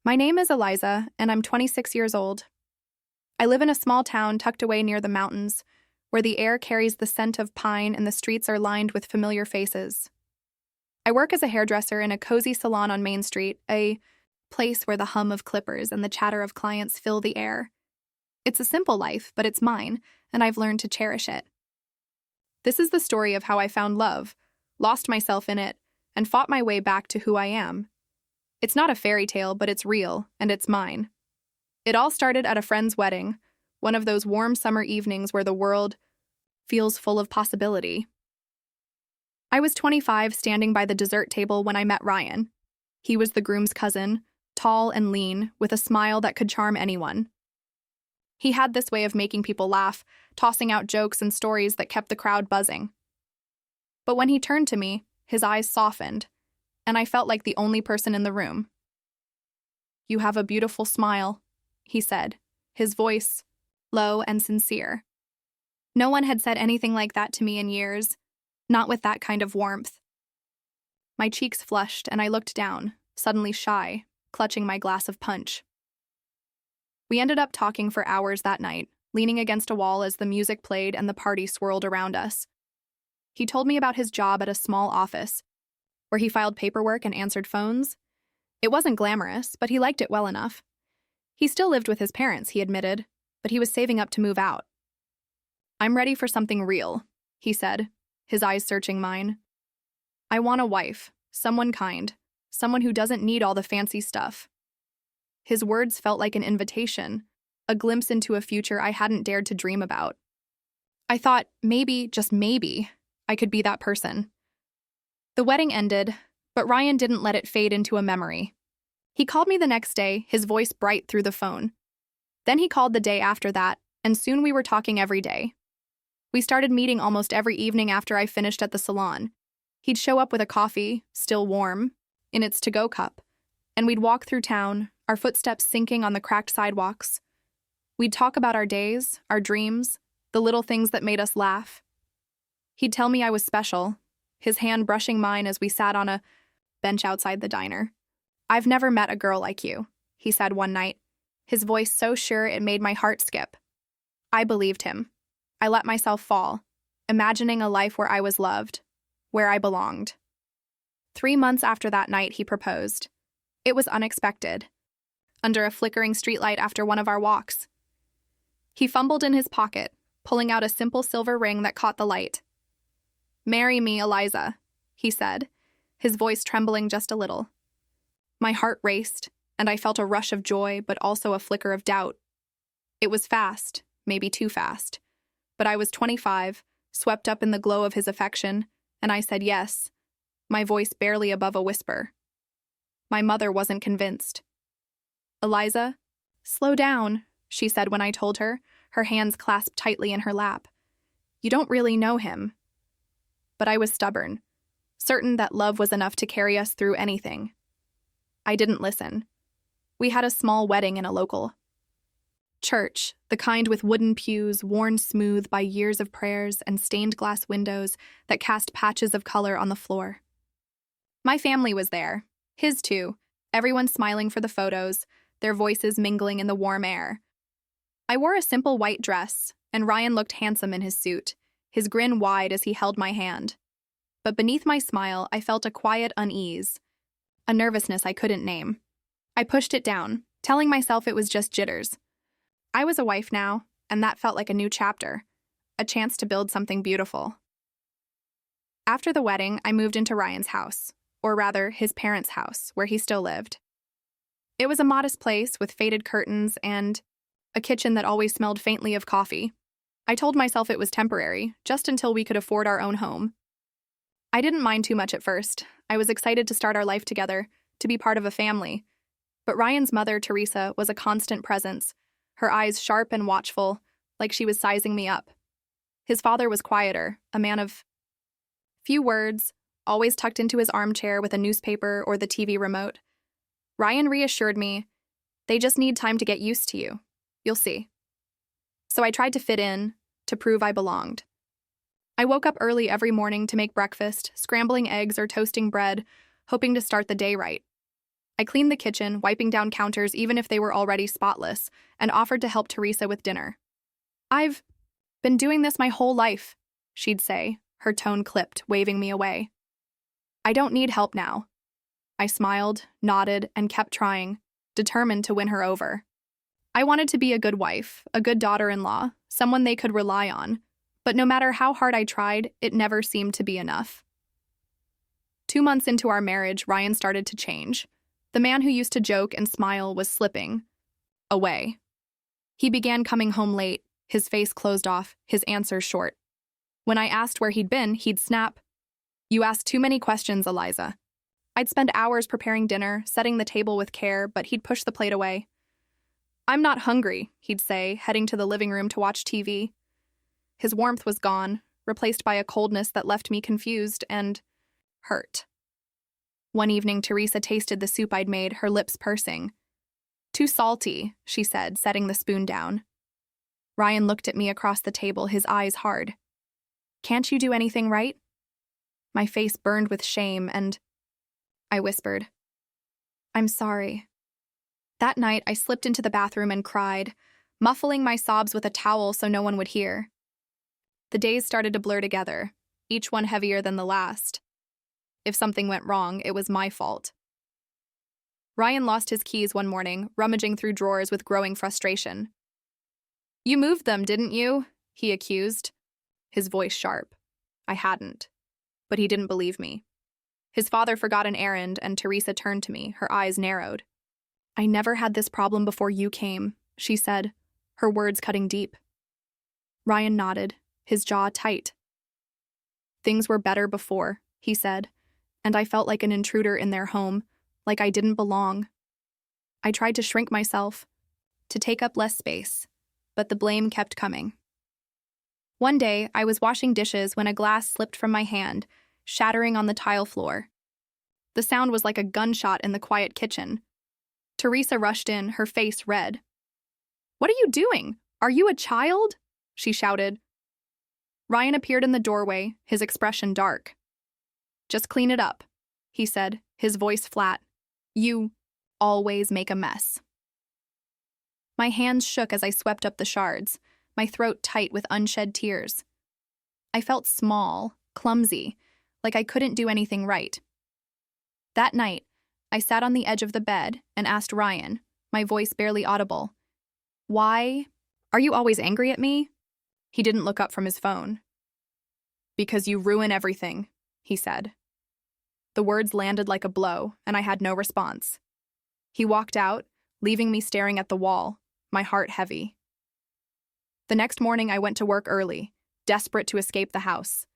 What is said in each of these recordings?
My name is Eliza, and I'm 26 years old. I live in a small town tucked away near the mountains, where the air carries the scent of pine and the streets are lined with familiar faces. I work as a hairdresser in a cozy salon on Main Street, a place where the hum of clippers and the chatter of clients fill the air. It's a simple life, but it's mine, and I've learned to cherish it. This is the story of how I found love, lost myself in it, and fought my way back to who I am. It's not a fairy tale, but it's real, and it's mine. It all started at a friend's wedding, one of those warm summer evenings where the world feels full of possibility. I was 25, standing by the dessert table when I met Ryan. He was the groom's cousin, tall and lean, with a smile that could charm anyone. He had this way of making people laugh, tossing out jokes and stories that kept the crowd buzzing. But when he turned to me, his eyes softened, and I felt like the only person in the room. "You have a beautiful smile," he said, his voice low and sincere. No one had said anything like that to me in years, not with that kind of warmth. My cheeks flushed, and I looked down, suddenly shy, clutching my glass of punch. We ended up talking for hours that night, leaning against a wall as the music played and the party swirled around us. He told me about his job at a small office, where he filed paperwork and answered phones. It wasn't glamorous, but he liked it well enough. He still lived with his parents, he admitted, but he was saving up to move out. "I'm ready for something real," he said, his eyes searching mine. "I want a wife, someone kind, someone who doesn't need all the fancy stuff." His words felt like an invitation, a glimpse into a future I hadn't dared to dream about. I thought maybe, just maybe, I could be that person. The wedding ended, but Ryan didn't let it fade into a memory. He called me the next day, his voice bright through the phone. Then he called the day after that, and soon we were talking every day. We started meeting almost every evening after I finished at the salon. He'd show up with a coffee, still warm, in its to-go cup, and we'd walk through town, our footsteps sinking on the cracked sidewalks. We'd talk about our days, our dreams, the little things that made us laugh. He'd tell me I was special, his hand brushing mine as we sat on a bench outside the diner. "I've never met a girl like you," he said one night, his voice so sure it made my heart skip. I believed him. I let myself fall, imagining a life where I was loved, where I belonged. 3 months after that night, he proposed. It was unexpected. Under a flickering streetlight after one of our walks. He fumbled in his pocket, pulling out a simple silver ring that caught the light. "Marry me, Eliza," he said, his voice trembling just a little. My heart raced, and I felt a rush of joy, but also a flicker of doubt. It was fast, maybe too fast. But I was 25, swept up in the glow of his affection, and I said yes, my voice barely above a whisper. My mother wasn't convinced. "Eliza, slow down," she said when I told her, her hands clasped tightly in her lap. "You don't really know him." But I was stubborn, certain that love was enough to carry us through anything. I didn't listen. We had a small wedding in a local church, the kind with wooden pews worn smooth by years of prayers and stained glass windows that cast patches of color on the floor. My family was there, his too, everyone smiling for the photos, their voices mingling in the warm air. I wore a simple white dress, and Ryan looked handsome in his suit, his grin wide as he held my hand. But beneath my smile, I felt a quiet unease, a nervousness I couldn't name. I pushed it down, telling myself it was just jitters. I was a wife now, and that felt like a new chapter, a chance to build something beautiful. After the wedding, I moved into Ryan's house, or rather, his parents' house, where he still lived. It was a modest place with faded curtains and a kitchen that always smelled faintly of coffee. I told myself it was temporary, just until we could afford our own home. I didn't mind too much at first. I was excited to start our life together, to be part of a family. But Ryan's mother, Teresa, was a constant presence, her eyes sharp and watchful, like she was sizing me up. His father was quieter, a man of few words, always tucked into his armchair with a newspaper or the TV remote. Ryan reassured me, "They just need time to get used to you. You'll see." So I tried to fit in, to prove I belonged. I woke up early every morning to make breakfast, scrambling eggs or toasting bread, hoping to start the day right. I cleaned the kitchen, wiping down counters even if they were already spotless, and offered to help Teresa with dinner. "I've been doing this my whole life," she'd say, her tone clipped, waving me away. "I don't need help now." I smiled, nodded, and kept trying, determined to win her over. I wanted to be a good wife, a good daughter-in-law, someone they could rely on, but no matter how hard I tried, it never seemed to be enough. 2 months into our marriage, Ryan started to change. The man who used to joke and smile was slipping away. He began coming home late, his face closed off, his answers short. When I asked where he'd been, he'd snap, "You ask too many questions, Eliza." I'd spend hours preparing dinner, setting the table with care, but he'd push the plate away. "I'm not hungry," he'd say, heading to the living room to watch TV. His warmth was gone, replaced by a coldness that left me confused and hurt. One evening, Teresa tasted the soup I'd made, her lips pursing. "Too salty," she said, setting the spoon down. Ryan looked at me across the table, his eyes hard. "Can't you do anything right?" My face burned with shame, and I whispered, "I'm sorry." That night, I slipped into the bathroom and cried, muffling my sobs with a towel so no one would hear. The days started to blur together, each one heavier than the last. If something went wrong, it was my fault. Ryan lost his keys one morning, rummaging through drawers with growing frustration. "You moved them, didn't you?" he accused, his voice sharp. I hadn't, but he didn't believe me. His father forgot an errand, and Teresa turned to me, her eyes narrowed. "I never had this problem before you came," she said, her words cutting deep. Ryan nodded, his jaw tight. "Things were better before," he said, and I felt like an intruder in their home, like I didn't belong. I tried to shrink myself, to take up less space, but the blame kept coming. One day, I was washing dishes when a glass slipped from my hand, shattering on the tile floor. The sound was like a gunshot in the quiet kitchen. Teresa rushed in, her face red. "What are you doing? Are you a child?" she shouted. Ryan appeared in the doorway, his expression dark. "Just clean it up," he said, his voice flat. "You always make a mess." My hands shook as I swept up the shards, my throat tight with unshed tears. I felt small, clumsy, like I couldn't do anything right. That night, I sat on the edge of the bed and asked Ryan, my voice barely audible, "Why are you always angry at me?" He didn't look up from his phone. "Because you ruin everything," he said. The words landed like a blow, and I had no response. He walked out, leaving me staring at the wall, my heart heavy. The next morning, I went to work early, desperate to escape the house.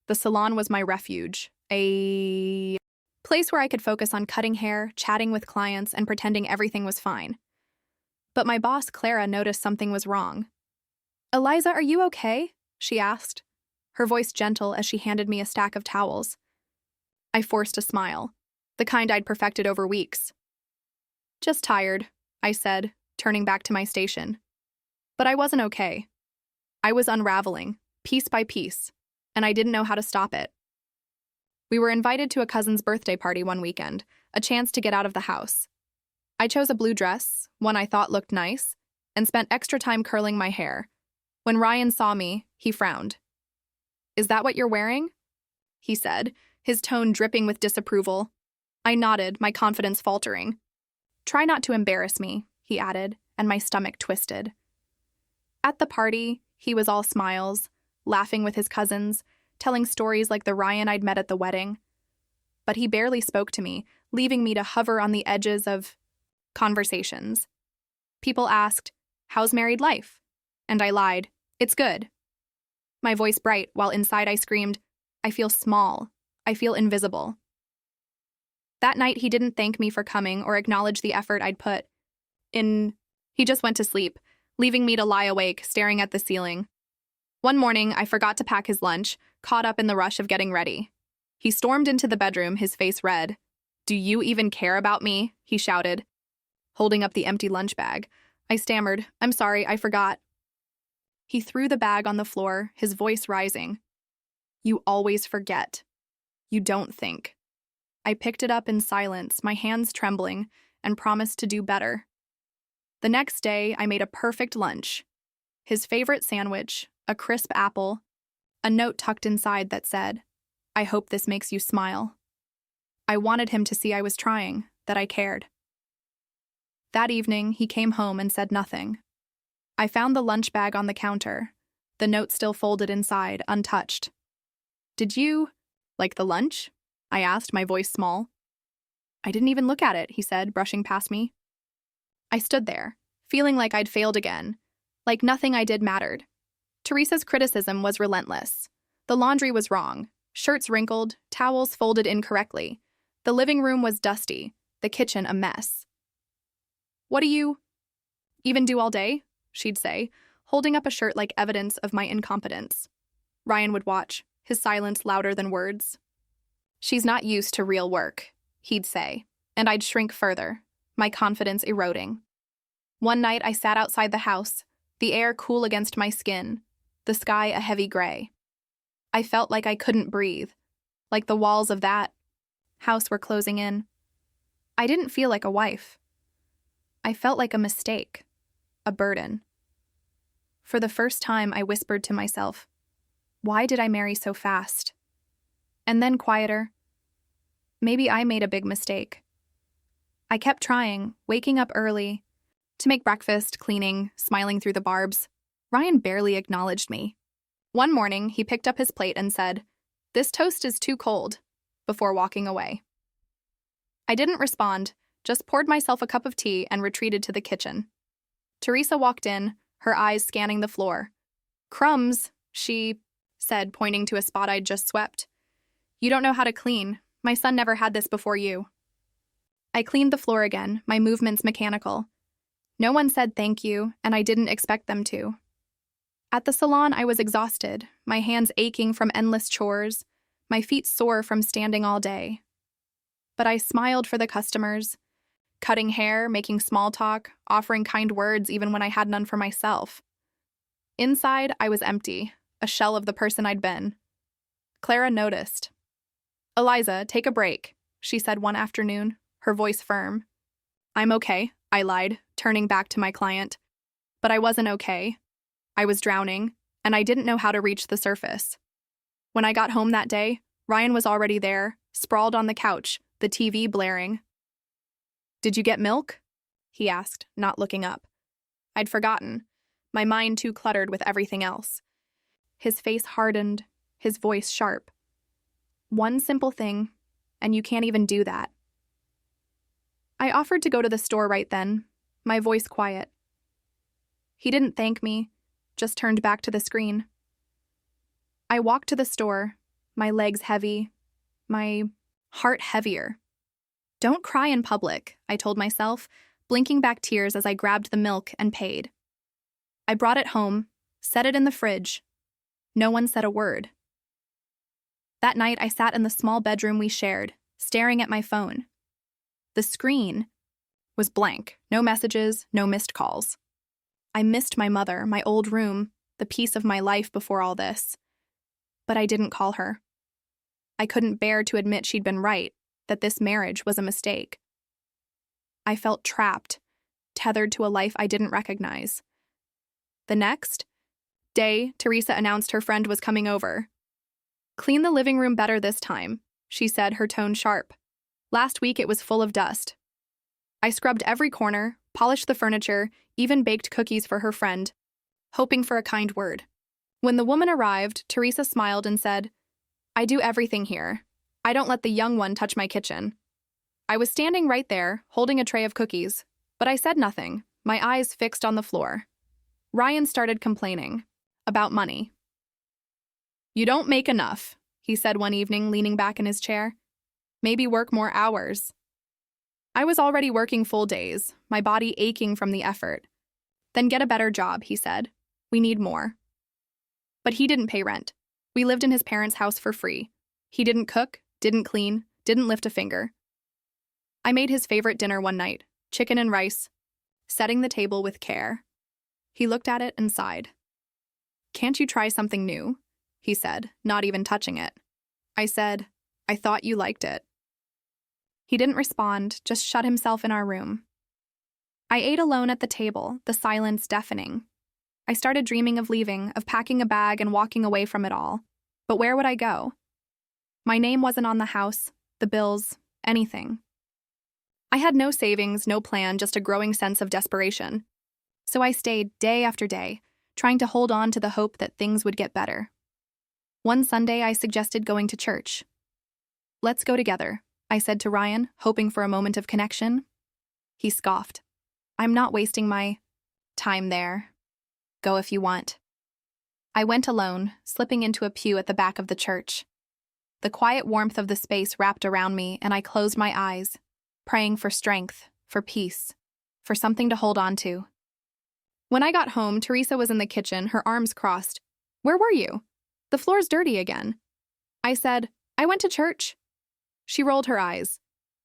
The salon was my refuge, a place where I could focus on cutting hair, chatting with clients, and pretending everything was fine. But my boss, Clara, noticed something was wrong. "Eliza, are you okay?" she asked, her voice gentle as she handed me a stack of towels. I forced a smile, the kind I'd perfected over weeks. "Just tired," I said, turning back to my station. But I wasn't okay. I was unraveling, piece by piece, and I didn't know how to stop it. We were invited to a cousin's birthday party one weekend, a chance to get out of the house. I chose a blue dress, one I thought looked nice, and spent extra time curling my hair. When Ryan saw me, he frowned. "Is that what you're wearing?" he said, his tone dripping with disapproval. I nodded, my confidence faltering. "Try not to embarrass me," he added, and my stomach twisted. At the party, he was all smiles, laughing with his cousins, telling stories like the Ryan I'd met at the wedding. But he barely spoke to me, leaving me to hover on the edges of conversations. People asked, "How's married life?" And I lied, "It's good." My voice bright, while inside I screamed, "I feel small. I feel invisible." That night, he didn't thank me for coming or acknowledge the effort I'd put in. He just went to sleep, leaving me to lie awake, staring at the ceiling. One morning, I forgot to pack his lunch, caught up in the rush of getting ready. He stormed into the bedroom, his face red. "Do you even care about me?" he shouted, holding up the empty lunch bag. I stammered, "I'm sorry, I forgot." He threw the bag on the floor, his voice rising. "You always forget. You don't think." I picked it up in silence, my hands trembling, and promised to do better. The next day, I made a perfect lunch. His favorite sandwich, a crisp apple, a note tucked inside that said, "I hope this makes you smile." I wanted him to see I was trying, that I cared. That evening, he came home and said nothing. I found the lunch bag on the counter, the note still folded inside, untouched. "Did you like the lunch?" I asked, my voice small. "I didn't even look at it," he said, brushing past me. I stood there, feeling like I'd failed again, like nothing I did mattered. Teresa's criticism was relentless. The laundry was wrong, shirts wrinkled, towels folded incorrectly. The living room was dusty, the kitchen a mess. "What do you even do all day?" she'd say, holding up a shirt like evidence of my incompetence. Ryan would watch, his silence louder than words. "She's not used to real work," he'd say, and I'd shrink further, my confidence eroding. One night I sat outside the house, the air cool against my skin, the sky a heavy gray. I felt like I couldn't breathe, like the walls of that house were closing in. I didn't feel like a wife. I felt like a mistake, a burden. For the first time, I whispered to myself, "Why did I marry so fast?" And then quieter, "Maybe I made a big mistake." I kept trying, waking up early, to make breakfast, cleaning, smiling through the barbs. Ryan barely acknowledged me. One morning, he picked up his plate and said, "This toast is too cold," before walking away. I didn't respond, just poured myself a cup of tea and retreated to the kitchen. Teresa walked in, her eyes scanning the floor. "Crumbs," she said, pointing to a spot I'd just swept. "You don't know how to clean. My son never had this before you." I cleaned the floor again, my movements mechanical. No one said thank you, and I didn't expect them to. At the salon, I was exhausted, my hands aching from endless chores, my feet sore from standing all day. But I smiled for the customers, cutting hair, making small talk, offering kind words even when I had none for myself. Inside, I was empty, a shell of the person I'd been. Clara noticed. "Eliza, take a break," she said one afternoon, her voice firm. "I'm okay," I lied, turning back to my client. But I wasn't okay. I was drowning, and I didn't know how to reach the surface. When I got home that day, Ryan was already there, sprawled on the couch, the TV blaring. "Did you get milk?" he asked, not looking up. I'd forgotten, my mind too cluttered with everything else. His face hardened, his voice sharp. "One simple thing, and you can't even do that." I offered to go to the store right then, my voice quiet. He didn't thank me, just turned back to the screen. I walked to the store, my legs heavy, my heart heavier. "Don't cry in public," I told myself, blinking back tears as I grabbed the milk and paid. I brought it home, set it in the fridge. No one said a word. That night, I sat in the small bedroom we shared, staring at my phone. The screen was blank, no messages, no missed calls. I missed my mother, my old room, the piece of my life before all this. But I didn't call her. I couldn't bear to admit she'd been right, that this marriage was a mistake. I felt trapped, tethered to a life I didn't recognize. The next day, Teresa announced her friend was coming over. "Clean the living room better this time," she said, her tone sharp. Last week it was full of dust. I scrubbed every corner, polished the furniture, even baked cookies for her friend, hoping for a kind word. When the woman arrived, Teresa smiled and said, "I do everything here. I don't let the young one touch my kitchen." I was standing right there, holding a tray of cookies, but I said nothing, my eyes fixed on the floor. Ryan started complaining about money. "You don't make enough," he said one evening, leaning back in his chair. "Maybe work more hours." I was already working full days, my body aching from the effort. "Then get a better job," he said. "We need more." But he didn't pay rent. We lived in his parents' house for free. He didn't cook, didn't clean, didn't lift a finger. I made his favorite dinner one night, chicken and rice, setting the table with care. He looked at it and sighed. "Can't you try something new?" he said, not even touching it. I said, "I thought you liked it." He didn't respond, just shut himself in our room. I ate alone at the table, the silence deafening. I started dreaming of leaving, of packing a bag and walking away from it all. But where would I go? My name wasn't on the house, the bills, anything. I had no savings, no plan, just a growing sense of desperation. So I stayed day after day, trying to hold on to the hope that things would get better. One Sunday, I suggested going to church. "Let's go together," I said to Ryan, hoping for a moment of connection. He scoffed. "I'm not wasting my time there. Go if you want." I went alone, slipping into a pew at the back of the church. The quiet warmth of the space wrapped around me, and I closed my eyes, praying for strength, for peace, for something to hold on to. When I got home, Teresa was in the kitchen, her arms crossed. "Where were you? The floor's dirty again." I said, "I went to church." She rolled her eyes.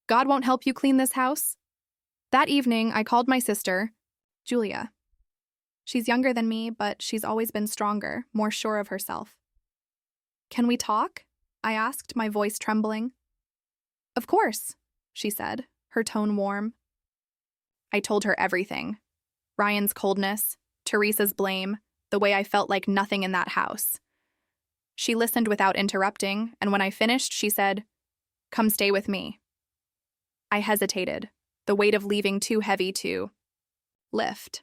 "God won't help you clean this house?" That evening, I called my sister, Julia. She's younger than me, but she's always been stronger, more sure of herself. "Can we talk?" I asked, my voice trembling. "Of course," she said, her tone warm. I told her everything. Ryan's coldness, Teresa's blame, the way I felt like nothing in that house. She listened without interrupting, and when I finished, she said, "Come stay with me." I hesitated, the weight of leaving too heavy to lift.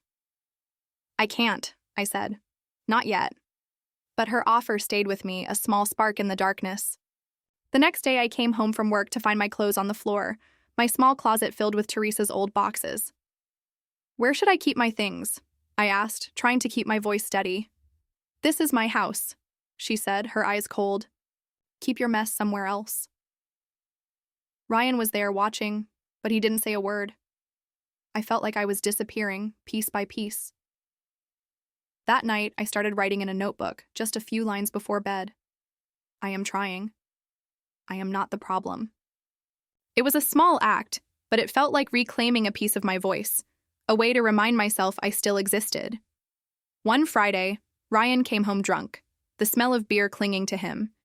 "I can't," I said. "Not yet." But her offer stayed with me, a small spark in the darkness. The next day, I came home from work to find my clothes on the floor, my small closet filled with Teresa's old boxes. "Where should I keep my things?" I asked, trying to keep my voice steady. "This is my house," she said, her eyes cold. "Keep your mess somewhere else." Ryan was there watching, but he didn't say a word. I felt like I was disappearing, piece by piece. That night, I started writing in a notebook, just a few lines before bed. I am trying. I am not the problem. It was a small act, but it felt like reclaiming a piece of my voice, a way to remind myself I still existed. One Friday, Ryan came home drunk, the smell of beer clinging to him.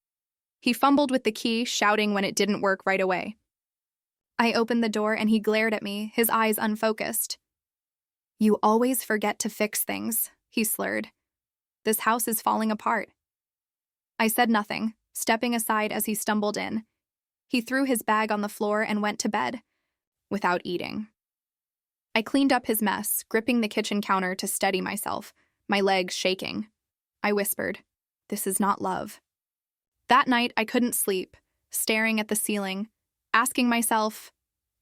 He fumbled with the key, shouting when it didn't work right away. I opened the door and he glared at me, his eyes unfocused. "You always forget to fix things," he slurred. "This house is falling apart." I said nothing, stepping aside as he stumbled in. He threw his bag on the floor and went to bed, without eating. I cleaned up his mess, gripping the kitchen counter to steady myself, my legs shaking. I whispered, "This is not love." That night, I couldn't sleep, staring at the ceiling, asking myself,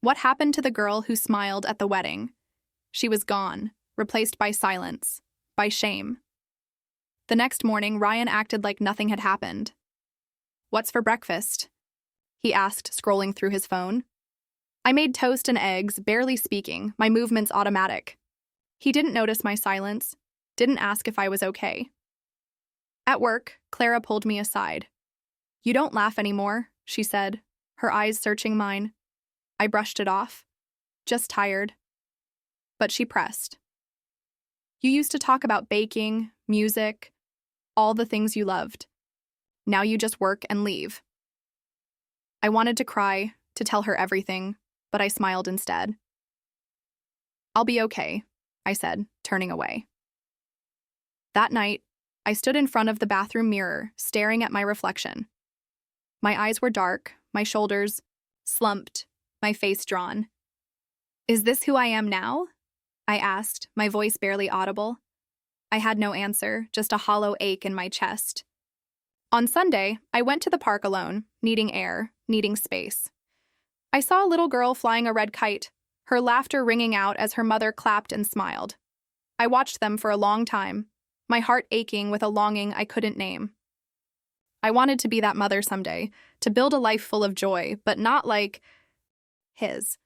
what happened to the girl who smiled at the wedding? She was gone, replaced by silence, by shame. The next morning, Ryan acted like nothing had happened. "What's for breakfast?" he asked, scrolling through his phone. I made toast and eggs, barely speaking, my movements automatic. He didn't notice my silence, didn't ask if I was okay. At work, Clara pulled me aside. "You don't laugh anymore," she said, her eyes searching mine. I brushed it off. "Just tired." But she pressed. "You used to talk about baking, music, all the things you loved. Now you just work and leave." I wanted to cry, to tell her everything, but I smiled instead. "I'll be okay," I said, turning away. That night, I stood in front of the bathroom mirror, staring at my reflection. My eyes were dark, my shoulders slumped, my face drawn. "Is this who I am now?" I asked, my voice barely audible. I had no answer, just a hollow ache in my chest. On Sunday, I went to the park alone, needing air, needing space. I saw a little girl flying a red kite, her laughter ringing out as her mother clapped and smiled. I watched them for a long time, my heart aching with a longing I couldn't name. I wanted to be that mother someday, to build a life full of joy, but not like his.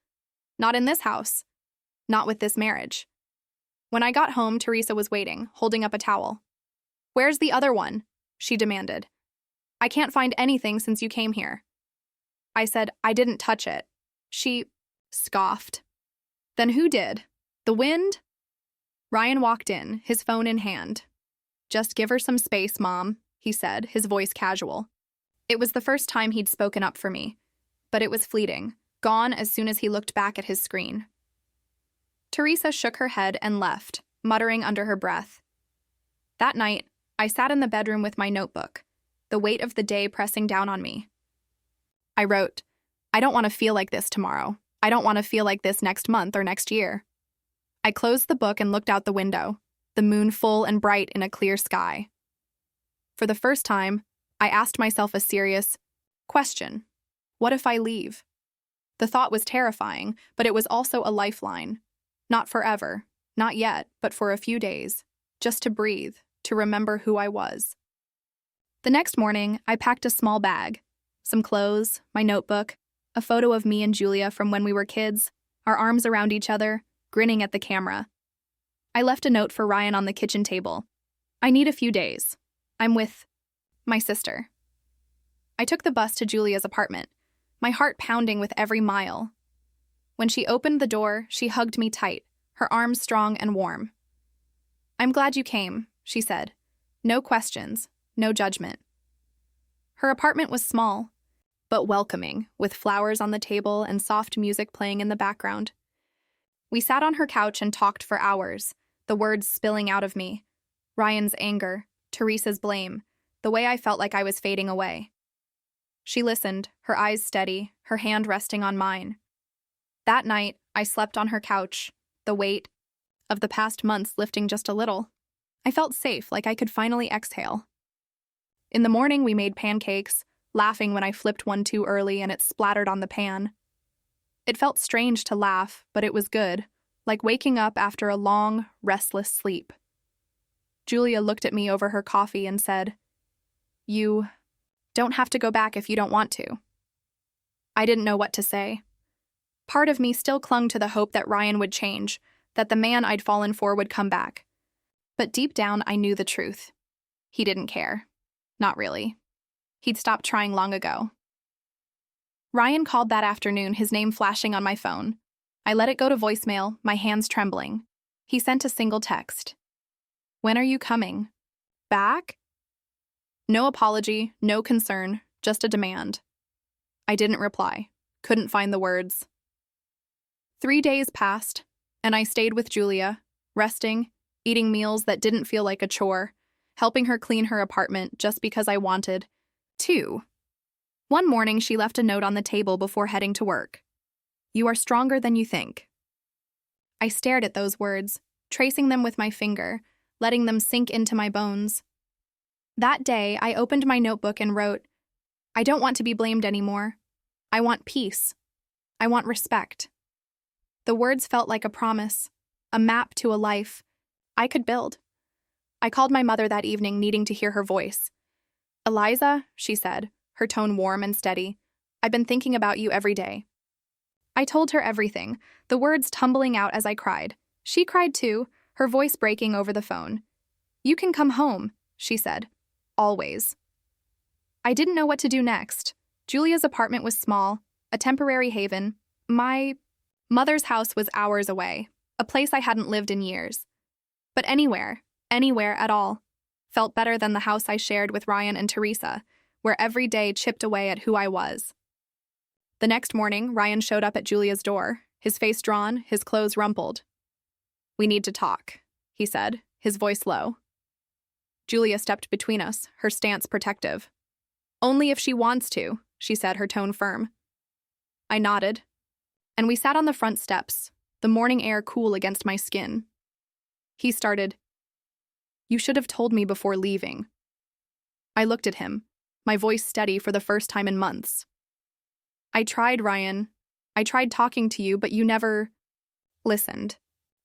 Not in this house. Not with this marriage. When I got home, Teresa was waiting, holding up a towel. "Where's the other one?" she demanded. "I can't find anything since you came here." I said, "I didn't touch it." She scoffed. "Then who did? The wind?" Ryan walked in, his phone in hand. "Just give her some space, Mom," he said, his voice casual. It was the first time he'd spoken up for me, but it was fleeting, gone as soon as he looked back at his screen. Teresa shook her head and left, muttering under her breath. That night, I sat in the bedroom with my notebook, the weight of the day pressing down on me. I wrote, I don't want to feel like this tomorrow. I don't want to feel like this next month or next year. I closed the book and looked out the window, the moon full and bright in a clear sky. For the first time, I asked myself a serious question. What if I leave? The thought was terrifying, but it was also a lifeline. Not forever, not yet, but for a few days, just to breathe, to remember who I was. The next morning, I packed a small bag, some clothes, my notebook, a photo of me and Julia from when we were kids, our arms around each other, grinning at the camera. I left a note for Ryan on the kitchen table. I need a few days. I'm with my sister. I took the bus to Julia's apartment, my heart pounding with every mile. When she opened the door, she hugged me tight, her arms strong and warm. I'm glad you came, she said. No questions, no judgment. Her apartment was small, but welcoming, with flowers on the table and soft music playing in the background. We sat on her couch and talked for hours, the words spilling out of me. Ryan's anger, Teresa's blame, the way I felt like I was fading away. She listened, her eyes steady, her hand resting on mine. That night, I slept on her couch, the weight of the past months lifting just a little. I felt safe, like I could finally exhale. In the morning, we made pancakes, laughing when I flipped one too early and it splattered on the pan. It felt strange to laugh, but it was good, like waking up after a long, restless sleep. Julia looked at me over her coffee and said, You don't have to go back if you don't want to. I didn't know what to say. Part of me still clung to the hope that Ryan would change, that the man I'd fallen for would come back. But deep down, I knew the truth. He didn't care. Not really. He'd stopped trying long ago. Ryan called that afternoon, his name flashing on my phone. I let it go to voicemail, my hands trembling. He sent a single text. When are you coming? Back? No apology, no concern, just a demand. I didn't reply, couldn't find the words. 3 days passed, and I stayed with Julia, resting, eating meals that didn't feel like a chore, helping her clean her apartment just because I wanted to. One morning, she left a note on the table before heading to work. You are stronger than you think. I stared at those words, tracing them with my finger, letting them sink into my bones. That day, I opened my notebook and wrote, I don't want to be blamed anymore. I want peace. I want respect. The words felt like a promise, a map to a life I could build. I called my mother that evening, needing to hear her voice. Eliza, she said, her tone warm and steady, I've been thinking about you every day. I told her everything, the words tumbling out as I cried. She cried too, her voice breaking over the phone. You can come home, she said. Always. I didn't know what to do next. Julia's apartment was small, a temporary haven. My mother's house was hours away, a place I hadn't lived in years. But anywhere at all, felt better than the house I shared with Ryan and Teresa, where every day chipped away at who I was. The next morning, Ryan showed up at Julia's door, his face drawn, his clothes rumpled. We need to talk, he said, his voice low. Julia stepped between us, her stance protective. Only if she wants to, she said, her tone firm. I nodded, and we sat on the front steps, the morning air cool against my skin. He started, You should have told me before leaving. I looked at him, my voice steady for the first time in months. I tried, Ryan. I tried talking to you, but you never listened.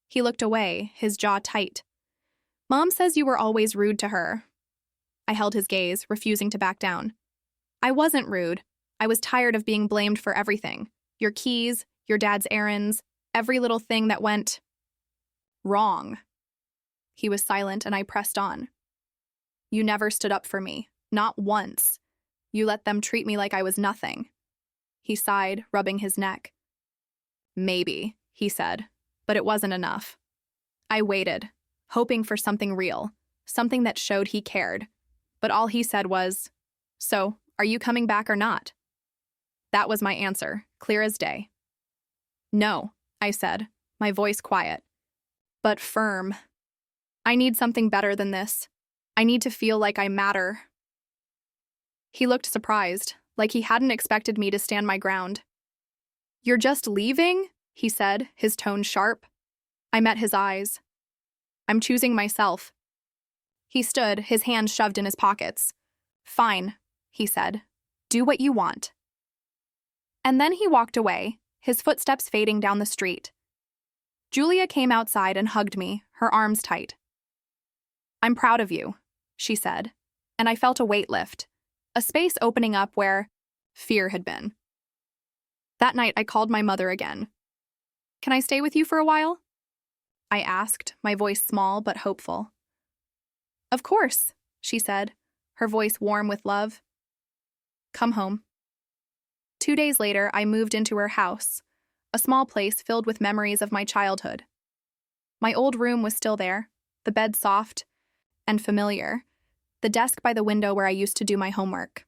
He looked away, his jaw tight. Mom says you were always rude to her. I held his gaze, refusing to back down. I wasn't rude. I was tired of being blamed for everything. Your keys, your dad's errands, every little thing that went wrong. He was silent, and I pressed on. You never stood up for me, not once. You let them treat me like I was nothing. He sighed, rubbing his neck. Maybe, he said, but it wasn't enough. I waited, hoping for something real, something that showed he cared. But all he said was, So, are you coming back or not? That was my answer, clear as day. No, I said, my voice quiet, but firm. I need something better than this. I need to feel like I matter. He looked surprised, like he hadn't expected me to stand my ground. You're just leaving? He said, his tone sharp. I met his eyes. I'm choosing myself. He stood, his hands shoved in his pockets. Fine, he said. Do what you want. And then he walked away, his footsteps fading down the street. Julia came outside and hugged me, her arms tight. I'm proud of you, she said, and I felt a weight lift, a space opening up where fear had been. That night, I called my mother again. Can I stay with you for a while? I asked, my voice small but hopeful. Of course, she said, her voice warm with love. Come home. 2 days later, I moved into her house, a small place filled with memories of my childhood. My old room was still there, the bed soft and familiar, the desk by the window where I used to do my homework.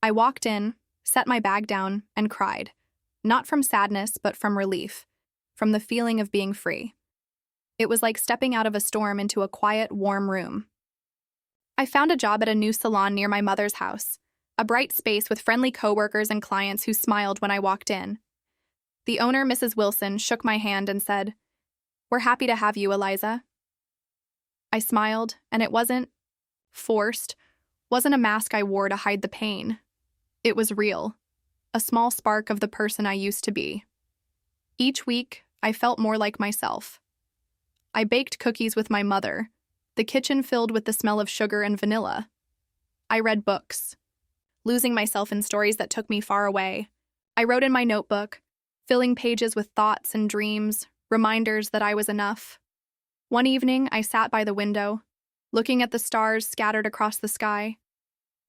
I walked in, set my bag down, and cried, not from sadness but from relief, from the feeling of being free. It was like stepping out of a storm into a quiet, warm room. I found a job at a new salon near my mother's house, a bright space with friendly coworkers and clients who smiled when I walked in. The owner, Mrs. Wilson, shook my hand and said, "We're happy to have you, Eliza." I smiled, and it wasn't forced, wasn't a mask I wore to hide the pain. It was real, a small spark of the person I used to be. Each week, I felt more like myself. I baked cookies with my mother, the kitchen filled with the smell of sugar and vanilla. I read books, losing myself in stories that took me far away. I wrote in my notebook, filling pages with thoughts and dreams, reminders that I was enough. One evening, I sat by the window, looking at the stars scattered across the sky.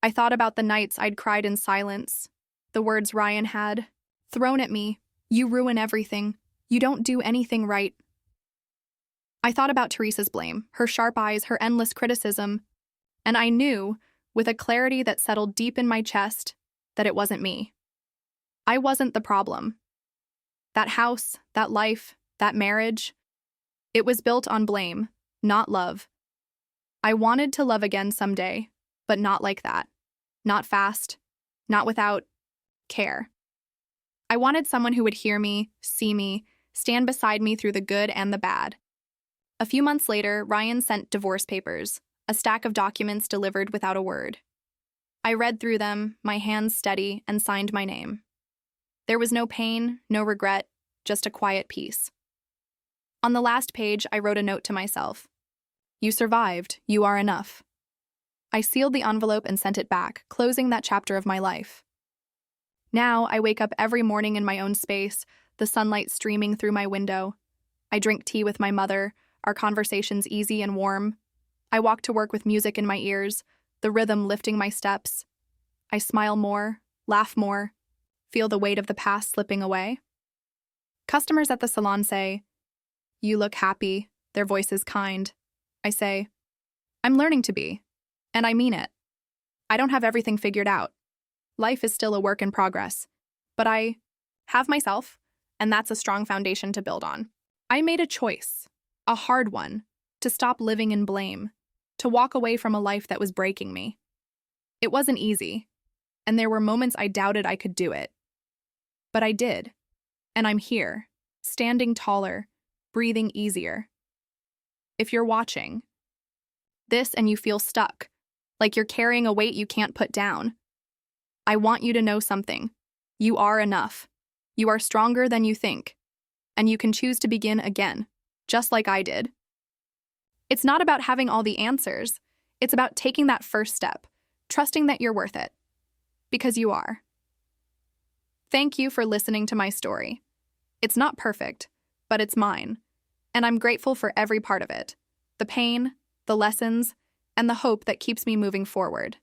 I thought about the nights I'd cried in silence, the words Ryan had thrown at me, "You ruin everything. You don't do anything right." I thought about Teresa's blame, her sharp eyes, her endless criticism, and I knew, with a clarity that settled deep in my chest, that it wasn't me. I wasn't the problem. That house, that life, that marriage, it was built on blame, not love. I wanted to love again someday, but not like that. Not fast, not without care. I wanted someone who would hear me, see me, stand beside me through the good and the bad. A few months later, Ryan sent divorce papers, a stack of documents delivered without a word. I read through them, my hands steady, and signed my name. There was no pain, no regret, just a quiet peace. On the last page, I wrote a note to myself. You survived. You are enough. I sealed the envelope and sent it back, closing that chapter of my life. Now, I wake up every morning in my own space, the sunlight streaming through my window. I drink tea with my mother, our conversations easy and warm. I walk to work with music in my ears, the rhythm lifting my steps. I smile more, laugh more, feel the weight of the past slipping away. Customers at the salon say, "You look happy," their voice is kind. I say, "I'm learning to be," and I mean it. I don't have everything figured out. Life is still a work in progress, but I have myself, and that's a strong foundation to build on. I made a choice, a hard one, to stop living in blame, to walk away from a life that was breaking me. It wasn't easy, and there were moments I doubted I could do it. But I did, and I'm here, standing taller, breathing easier. If you're watching this and you feel stuck, like you're carrying a weight you can't put down, I want you to know something. You are enough. You are stronger than you think, and you can choose to begin again, just like I did. It's not about having all the answers. It's about taking that first step, trusting that you're worth it. Because you are. Thank you for listening to my story. It's not perfect, but it's mine, and I'm grateful for every part of it. The pain, the lessons, and the hope that keeps me moving forward.